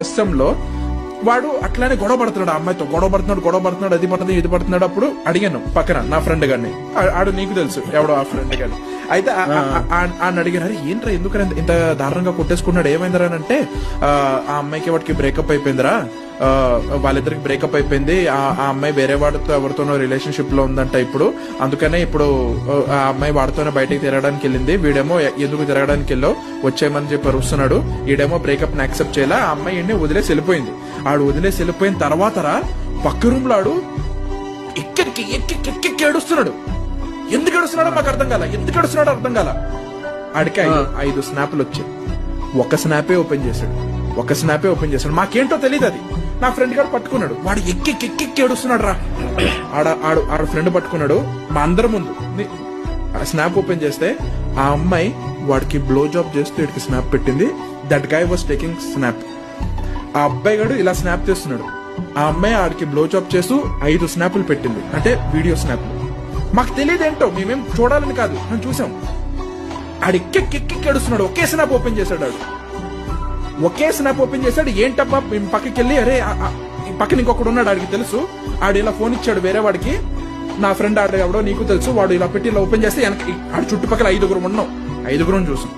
సిస్టంలో వాడు అట్లానే గొడవ పడుతున్నాడు, ఆ అమ్మాయితో గొడవ పడుతున్నాడు, అది పడుతుంది ఇది పడుతున్నాడు. అప్పుడు అడిగాను పక్కన నా ఫ్రెండ్ గారిని, ఆడు నీకు తెలుసు ఎవడో ఆ ఫ్రెండ్ గారిని. అయితే ఆయన అడిగారు, అరే ఏంట్రా ఎందుకని ఇంత దారుణంగా కొట్టేసుకున్నాడు, ఏమైందిరా అని అంటే, ఆ అమ్మాయికి వాడికి బ్రేకప్ అయిపోయిందిరా, వాళ్ళిద్దరికి బ్రేకప్ అయిపోయింది, ఆ అమ్మాయి వేరే వాడితో ఎవరితోనో రిలేషన్షిప్ లో ఉందంట ఇప్పుడు, అందుకనే ఇప్పుడు ఆ అమ్మాయి వాడితోనే బయటకు తిరగడానికి వెళ్ళింది, వీడేమో ఎందుకు తిరగడానికి వెళ్ళో వచ్చేయమని చెప్పి అరుస్తున్నాడు, ఈడేమో బ్రేకప్ ని యాక్సెప్ట్ చేయాల, ఆ అమ్మాయి వదిలేసి వెళ్ళిపోయింది. ఆడు వదిలేసి వెళ్ళిపోయిన తర్వాత పక్క రూమ్ లో ఆడు ఎక్కి ఏడుస్తున్నాడు. ఎందుకు ఏడుస్తున్నాడో మాకు అర్థం కాల. ఆడికి 5 స్నాప్లు వచ్చాయి. ఒక స్నాపే ఓపెన్ చేశాడు. మాకేంటో తెలియదు, అది నా ఫ్రెండ్ గారు పట్టుకున్నాడు. వాడు ఎక్కి ఏడుస్తున్నాడు రా. ఆడ ఫ్రెండ్ పట్టుకున్నాడు మా అందరి ముందు. స్నాప్ ఓపెన్ చేస్తే ఆ అమ్మాయి వాడికి బ్లో జాబ్ చేస్తూ ఇడికి స్నాప్ పెట్టింది. That guy was taking snap. ఆ అబ్బాయి గారు ఇలా స్నాప్ చేస్తున్నాడు, ఆ అమ్మాయి ఆడికి బ్లో జాబ్ చేస్తూ 5 స్నాపులు పెట్టింది, అంటే వీడియో స్నాప్లు. మాకు తెలియదేంటో, మేమేం చూడాలని కాదు, మేము చూసాం. ఆడు ఎక్కి ఏడుస్తున్నాడు. ఒకే స్నాప్ ఓపెన్ చేశాడు. ఏంటబ్బా మేము పక్కకి వెళ్ళి, అరే పక్కన ఇంకొకడు ఉన్నాడు, ఆడికి తెలుసు, ఆడు ఇలా ఫోన్ ఇచ్చాడు వేరే వాడికి, నా ఫ్రెండ్ ఆడు ఎవడో నీకు తెలుసు, వాడు ఇలా పెట్టి ఇలా ఓపెన్ చేస్తే ఆడు చుట్టుపక్కల 5 ఉన్నాం, 5 చూసాం.